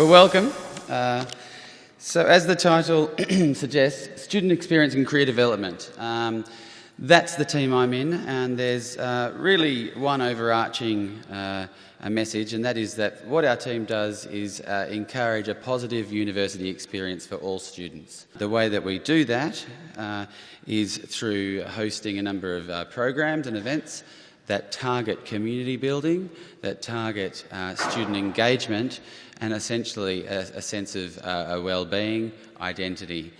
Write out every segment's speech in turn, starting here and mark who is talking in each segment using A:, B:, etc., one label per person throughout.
A: Well, welcome. So as the title suggests, Student Experience and Career Development. That's the team I'm in, and there's really one overarching a message, and that is that what our team does is encourage a positive university experience for all students. The way that we do that is through hosting a number of programs and events that target community building, that target student engagement, and essentially a sense of well-being, identity,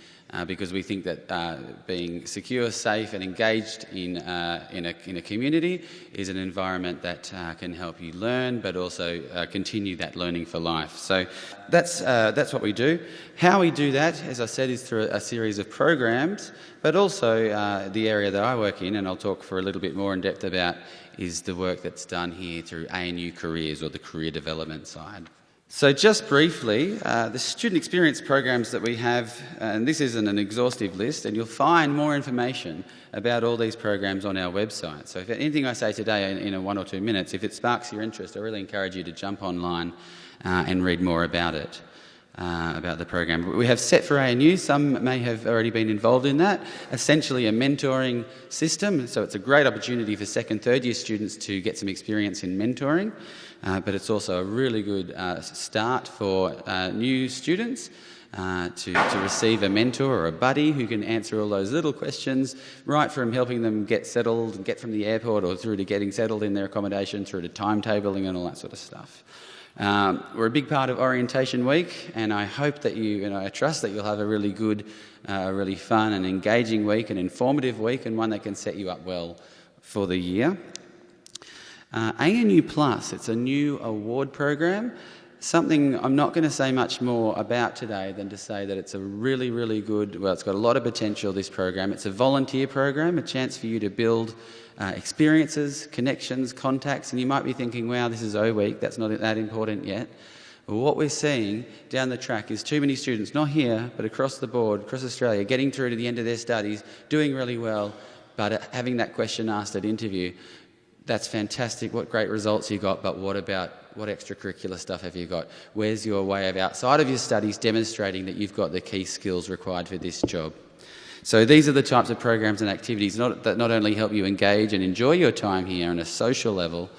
A: because we think that being secure, safe and engaged in a community is an environment that can help you learn, but also continue that learning for life. So that's what we do. How we do that, as I said, is through a series of programs, but also the area that I work in, and I'll talk for a little bit more in depth about, is the work that's done here through ANU Careers, or the career development side. So just briefly, the student experience programs that we have, and this isn't an exhaustive list, and you'll find more information about all these programs on our website. So if anything I say today in 1 or 2 minutes, if it sparks your interest, I really encourage you to jump online and read more about it, about the program. We have Set for ANU, some may have already been involved in that, essentially a mentoring system. So it's a great opportunity for second, third year students to get some experience in mentoring. But it's also a really good start for new students to receive a mentor or a buddy who can answer all those little questions, right from helping them get settled, get from the airport, or through to getting settled in their accommodation, through to timetabling and all that sort of stuff. We're a big part of Orientation Week, and I hope that I trust that you'll have a really good, really fun and engaging week, an informative week, and one that can set you up well for the year. ANU Plus, it's a new award program, something I'm not going to say much more about today than to say that it's a really, really good, well, it's got a lot of potential, this program. It's a volunteer program, a chance for you to build experiences, connections, contacts, and you might be thinking, wow, this is O Week, that's not that important yet. Well, what we're seeing down the track is too many students, not here, but across the board, across Australia, getting through to the end of their studies, doing really well, but having that question asked at interview. That's fantastic, what great results you got, but what extracurricular stuff have you got? Where's your way of, outside of your studies, demonstrating that you've got the key skills required for this job? So these are the types of programs and activities that not only help you engage and enjoy your time here on a social level,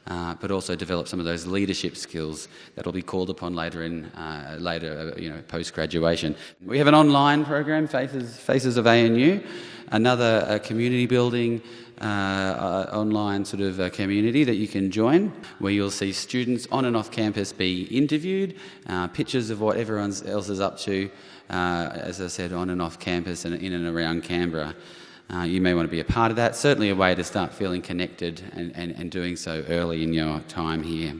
A: but also develop some of those leadership skills that will be called upon later post-graduation. We have an online program, Faces of ANU, another community building online sort of community that you can join, where you'll see students on and off campus be interviewed, pictures of what everyone else is up to, as I said, on and off campus and in and around Canberra. You may want to be a part of that. Certainly a way to start feeling connected and doing so early in your time here.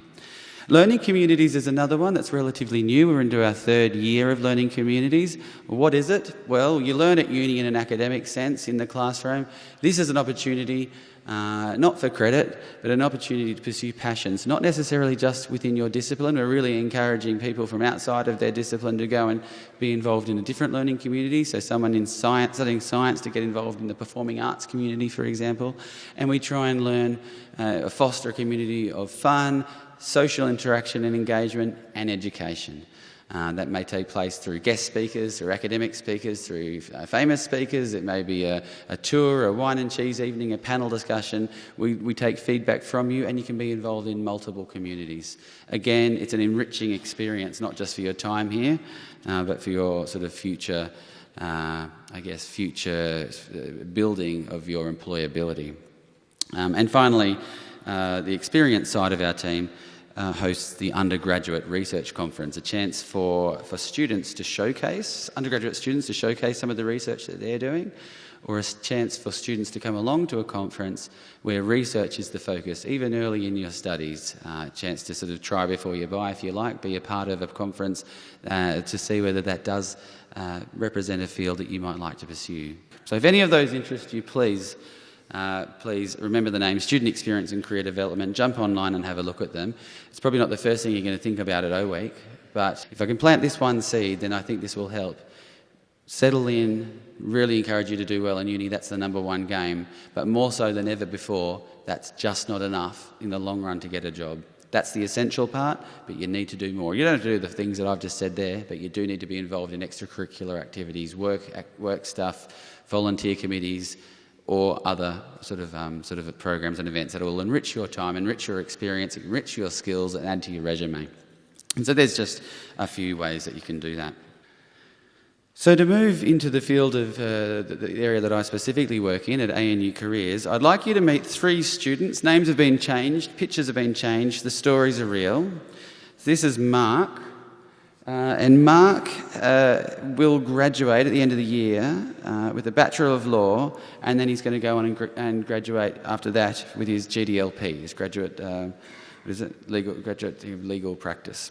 A: Learning communities is another one that's relatively new. We're into our 3rd year of learning communities. What is it? Well, you learn at uni in an academic sense in the classroom. This is an opportunity, not for credit, but an opportunity to pursue passions, not necessarily just within your discipline. We're really encouraging people from outside of their discipline to go and be involved in a different learning community. So someone in science, studying science, to get involved in the performing arts community, for example. And we try and learn, foster a community of fun, social interaction and engagement, and education. That may take place through guest speakers, through academic speakers, through famous speakers. It may be a tour, a wine and cheese evening, a panel discussion. We take feedback from you, and you can be involved in multiple communities. Again, it's an enriching experience, not just for your time here, but for your sort of future, future building of your employability. And finally, the experience side of our team hosts the Undergraduate Research Conference, a chance for students to showcase, undergraduate students to showcase some of the research that they're doing, or a chance for students to come along to a conference where research is the focus, even early in your studies. A chance to sort of try before you buy, if you like, be a part of a conference to see whether that does represent a field that you might like to pursue. So if any of those interest you, please remember the name Student Experience and Career Development. Jump online and have a look at them. It's probably not the first thing you're going to think about at O Week, but if I can plant this one seed, then I think this will help. Settle in, really encourage you to do well in uni. That's the number one game, but more so than ever before, that's just not enough in the long run to get a job. That's the essential part, but you need to do more. You don't have to do the things that I've just said there, but you do need to be involved in extracurricular activities, work stuff, volunteer committees, or other sort of programs and events that will enrich your time, enrich your experience, enrich your skills, and add to your resume. And so there's just a few ways that you can do that. So to move into the field of the area that I specifically work in at ANU Careers, I'd like you to meet 3 students. Names have been changed, pictures have been changed, the stories are real. So this is Mark. And Mark will graduate at the end of the year with a Bachelor of Law, and then he's going to go on and graduate after that with his GDLP, his graduate legal practice.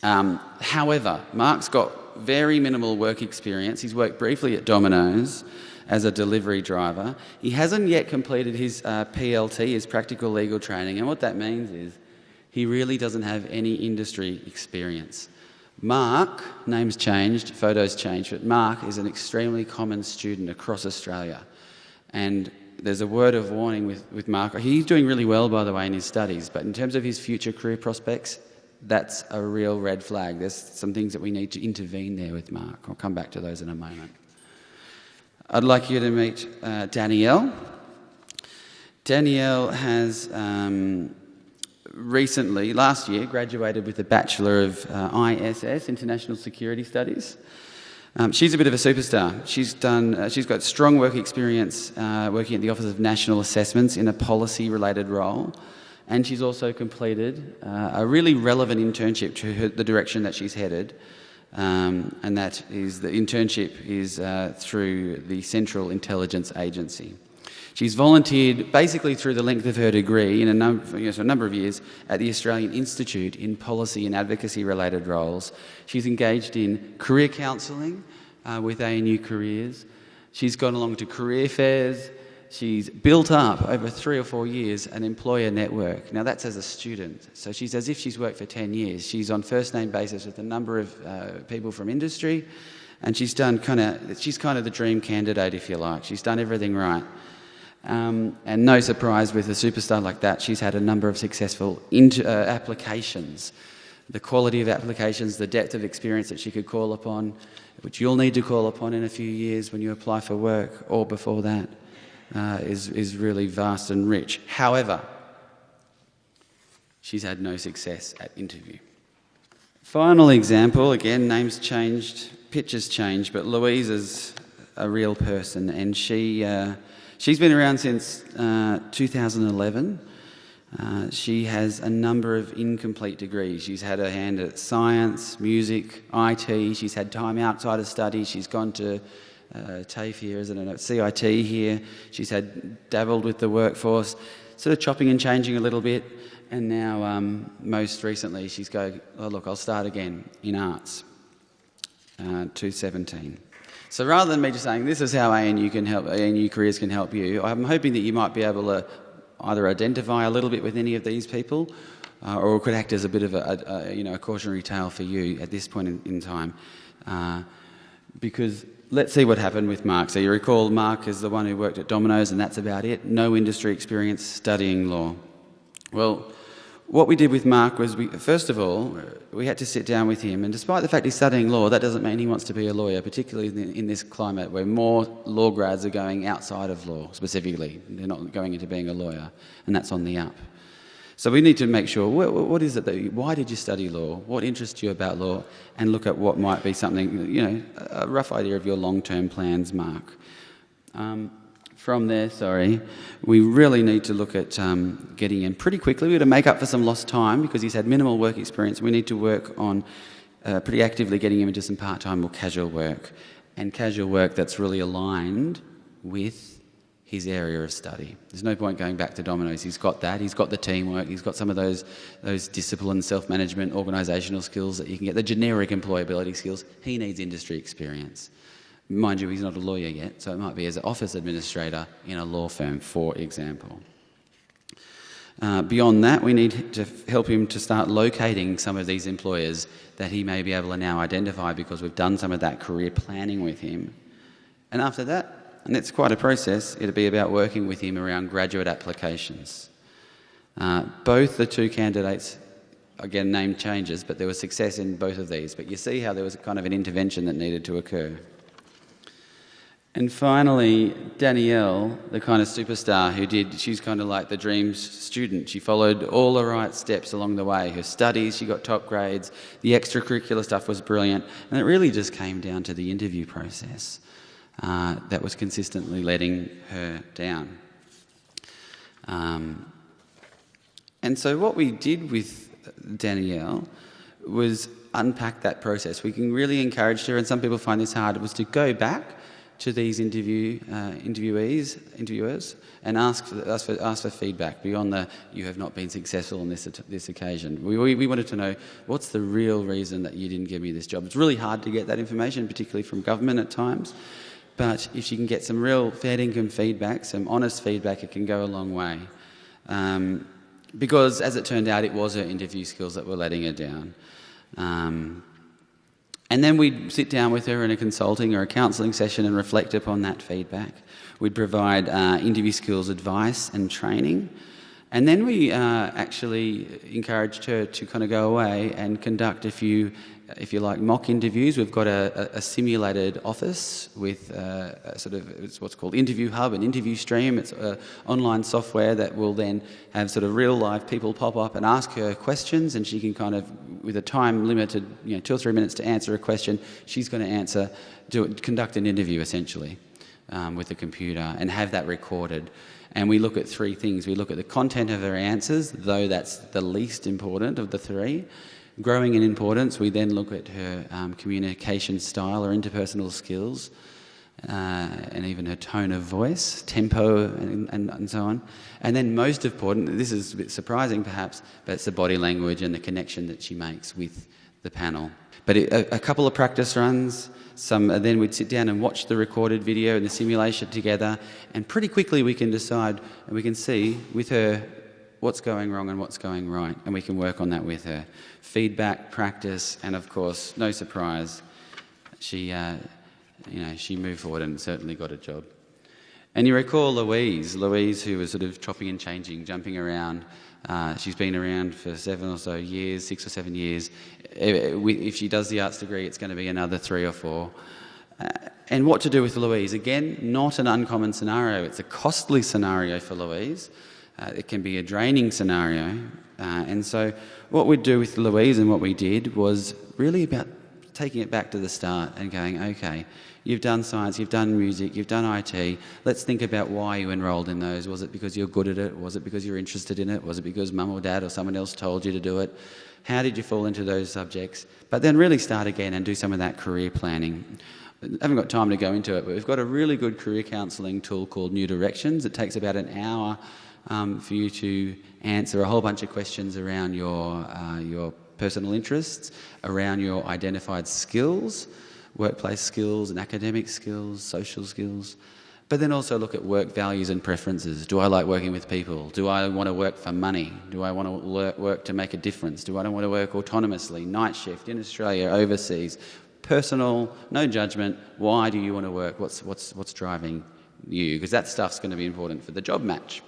A: However, Mark's got very minimal work experience. He's worked briefly at Domino's as a delivery driver. He hasn't yet completed his PLT, his practical legal training, and what that means is he really doesn't have any industry experience. Mark, name's changed, photos changed, but Mark is an extremely common student across Australia. And there's a word of warning with Mark. He's doing really well, by the way, in his studies, but in terms of his future career prospects, that's a real red flag. There's some things that we need to intervene there with Mark. I'll come back to those in a moment. I'd like you to meet Danielle. Danielle has recently, last year, graduated with a Bachelor of ISS, International Security Studies. She's a bit of a superstar. She's got strong work experience working at the Office of National Assessments in a policy-related role, and she's also completed a really relevant internship to the direction that she's headed, and that is the internship is through the Central Intelligence Agency. She's volunteered basically through the length of her degree in a number of years at the Australian Institute in policy and advocacy related roles. She's engaged in career counselling with ANU Careers. She's gone along to career fairs. She's built up over 3 or 4 years an employer network. Now that's as a student. So she's as if she's worked for 10 years. She's on first name basis with a number of people from industry, and she's kind of the dream candidate, if you like. She's done everything right. And no surprise with a superstar like that, she's had a number of successful applications. The quality of applications, the depth of experience that she could call upon, which you'll need to call upon in a few years when you apply for work or before that, is really vast and rich. However, she's had no success at interview. Final example, again, names changed, pictures changed, but Louise is a real person, and she's been around since 2011. She has a number of incomplete degrees. She's had her hand at science, music, IT. She's had time outside of study. She's gone to TAFE here, isn't it? CIT here. She's dabbled with the workforce, sort of chopping and changing a little bit. And now, most recently, she's going, oh, look, I'll start again in arts, 217. So rather than me just saying, this is how ANU Careers can help you, I'm hoping that you might be able to either identify a little bit with any of these people, or it could act as a bit of a cautionary tale for you at this point in time. Because let's see what happened with Mark. So you recall Mark is the one who worked at Domino's, and that's about it. No industry experience, studying law. Well, what we did with Mark was, first of all, we had to sit down with him, and despite the fact he's studying law, that doesn't mean he wants to be a lawyer, particularly in this climate where more law grads are going outside of law, specifically. They're not going into being a lawyer, and that's on the up. So we need to make sure, what is it why did you study law? What interests you about law? And look at what might be something, a rough idea of your long-term plans, Mark. From there, we really need to look at getting him pretty quickly. We're going to make up for some lost time because he's had minimal work experience. We need to work on pretty actively getting him into some part-time or casual work, and casual work that's really aligned with his area of study. There's no point going back to Domino's. He's got that. He's got the teamwork. He's got some of those discipline, self-management, organisational skills that you can get, the generic employability skills. He needs industry experience. Mind you, he's not a lawyer yet, so it might be as an office administrator in a law firm, for example. Beyond that, we need to help him to start locating some of these employers that he may be able to now identify because we've done some of that career planning with him. And after that, and it's quite a process, it'll be about working with him around graduate applications. Both the two candidates, again, name changes, but there was success in both of these. But you see how there was kind of an intervention that needed to occur. And finally, Danielle, the kind of superstar she's kind of like the dream student. She followed all the right steps along the way. Her studies, she got top grades. The extracurricular stuff was brilliant. And it really just came down to the interview process that was consistently letting her down. And so what we did with Danielle was unpack that process. We can really encourage her, and some people find this hard, was to go back to these interviewers, and ask for feedback beyond the "you have not been successful on this occasion." We wanted to know what's the real reason that you didn't give me this job. It's really hard to get that information, particularly from government at times. But if she can get some real fair income feedback, some honest feedback, it can go a long way. Because as it turned out, it was her interview skills that were letting her down. And then we'd sit down with her in a consulting or a counselling session and reflect upon that feedback. We'd provide interview skills advice and training. And then we actually encouraged her to kind of go away and conduct a few, if you like, mock interviews. We've got a simulated office with it's what's called Interview Hub and Interview Stream. It's online software that will then have sort of real live people pop up and ask her questions, and she can kind of, with a time limited, 2 or 3 minutes to answer a question, she's going to conduct an interview essentially with the computer and have that recorded. And we look at 3 things. We look at the content of her answers, though that's the least important of the 3. Growing in importance, we then look at her communication style or interpersonal skills, and even her tone of voice, tempo, and so on. And then most important, this is a bit surprising perhaps, but it's the body language and the connection that she makes with the panel. But a couple of practice runs, then we'd sit down and watch the recorded video and the simulation together, and pretty quickly we can decide, and we can see with her what's going wrong and what's going right, and we can work on that with her. Feedback, practice, and of course, no surprise, she moved forward and certainly got a job. And you recall Louise, who was sort of chopping and changing, jumping around. She's been around for 6 or 7 years. If she does the arts degree, it's going to be another 3 or 4. And what to do with Louise? Again, not an uncommon scenario. It's a costly scenario for Louise. It can be a draining scenario. And so what we'd do with Louise, and what we did, was really about taking it back to the start and going, okay, you've done science, you've done music, you've done IT. Let's think about why you enrolled in those. Was it because you're good at it? Was it because you're interested in it? Was it because mum or dad or someone else told you to do it? How did you fall into those subjects? But then really start again and do some of that career planning. I haven't got time to go into it, but we've got a really good career counselling tool called New Directions. It takes about an hour for you to answer a whole bunch of questions around your personal interests, around your identified skills, workplace skills and academic skills, social skills, but then also look at work values and preferences. Do I like working with people? Do I want to work for money? Do I want to work to make a difference? Do I want to work autonomously, night shift, in Australia, overseas? Personal, no judgment. Why do you want to work? What's driving you? Because that stuff's going to be important for the job match.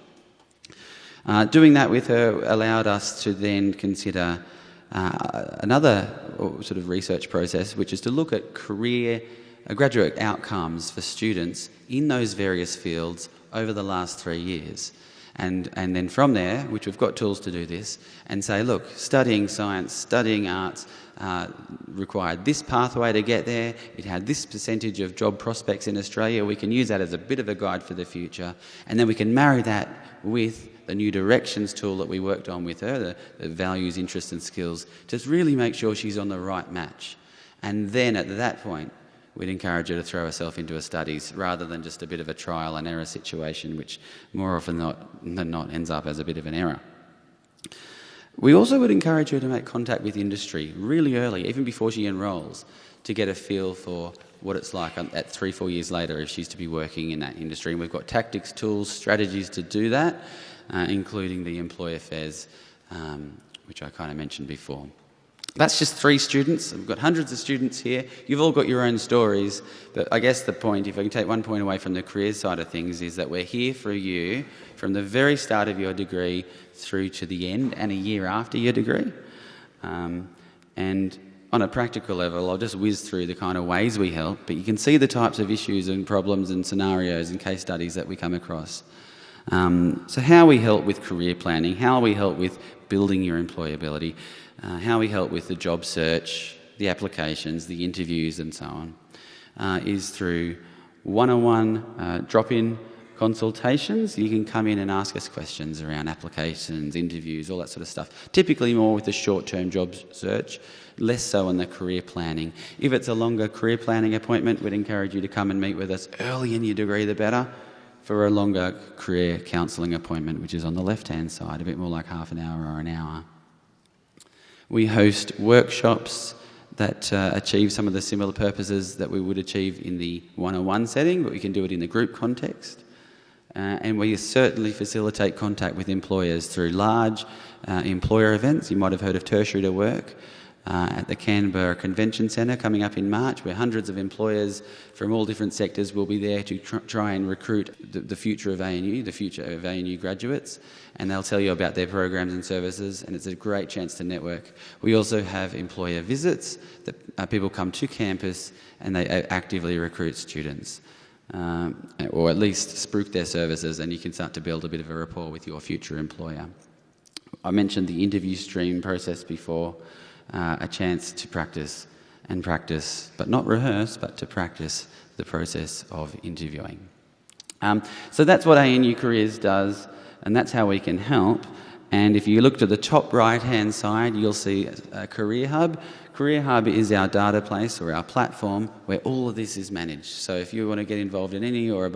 A: Doing that with her allowed us to then consider another sort of research process, which is to look at graduate outcomes for students in those various fields over the last 3 years. And then from there, which we've got tools to do this, and say, look, studying science, studying arts required this pathway to get there. It had this percentage of job prospects in Australia. We can use that as a bit of a guide for the future. And then we can marry that with the New Directions tool that we worked on with her, the values, interests and skills, to really make sure she's on the right match. And then at that point, we'd encourage her to throw herself into her studies rather than just a bit of a trial and error situation, which more often than not ends up as a bit of an error. We also would encourage her to make contact with industry really early, even before she enrolls, to get a feel for what it's like at 3-4 years later if she's to be working in that industry. And we've got tactics, tools, strategies to do that, including the employer fairs, which I kind of mentioned before. That's just 3 students. We've got hundreds of students here. You've all got your own stories. But I guess the point, if I can take one point away from the careers side of things, is that we're here for you from the very start of your degree through to the end and a year after your degree. And on a practical level, I'll just whiz through the kind of ways we help, but you can see the types of issues and problems and scenarios and case studies that we come across. So how we help with career planning, how we help with building your employability, how we help with the job search, the applications, the interviews and so on, is through one-on-one drop-in consultations. You can come in and ask us questions around applications, interviews, all that sort of stuff. Typically more with the short-term job search, less so on the career planning. If it's a longer career planning appointment, we'd encourage you to come and meet with us early in your degree, the better. For a longer career counselling appointment, which is on the left-hand side, a bit more like half an hour or an hour. We host workshops that achieve some of the similar purposes that we would achieve in the one-on-one setting, but we can do it in the group context. And we certainly facilitate contact with employers through large employer events. You might have heard of Tertiary to Work at the Canberra Convention Centre coming up in March, where hundreds of employers from all different sectors will be there to try and recruit the future of ANU, the future of ANU graduates, and they'll tell you about their programs and services, and it's a great chance to network. We also have employer visits that people come to campus and they actively recruit students. Or at least spruik their services, and you can start to build a bit of a rapport with your future employer. I mentioned the interview stream process before, a chance to practice, but not rehearse, but to practice the process of interviewing. So that's what ANU Careers does, and that's how we can help. And if you look to the top right-hand side, you'll see a Career Hub. Career Hub is our data place or our platform where all of this is managed. So if you want to get involved in any or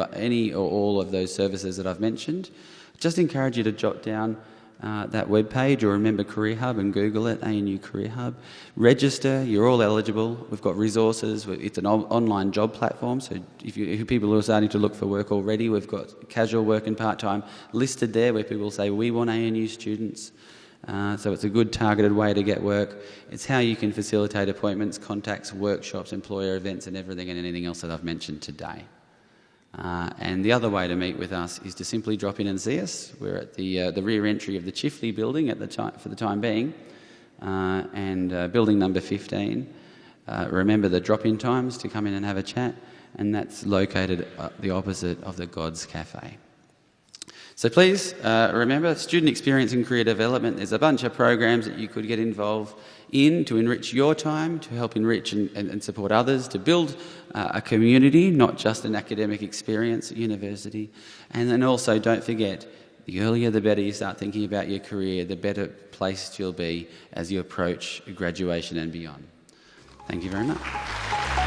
A: all of those services that I've mentioned, just encourage you to jot down that web page, or remember Career Hub and Google it, ANU Career Hub. Register, you're all eligible. We've got resources. It's an online job platform, so if people are starting to look for work already, we've got casual work and part-time listed there where people say, we want ANU students. So it's a good targeted way to get work. It's how you can facilitate appointments, contacts, workshops, employer events and everything and anything else that I've mentioned today. And the other way to meet with us is to simply drop in and see us. We're at the rear entry of the Chifley building for the time being, and building number 15. Remember the drop-in times to come in and have a chat, and that's located the opposite of the God's Cafe. So please remember, student experience and career development. There's a bunch of programs that you could get involved in to enrich your time, to help enrich and support others, to build a community, not just an academic experience at university. And then also, don't forget, the earlier the better you start thinking about your career, the better placed you'll be as you approach graduation and beyond. Thank you very much.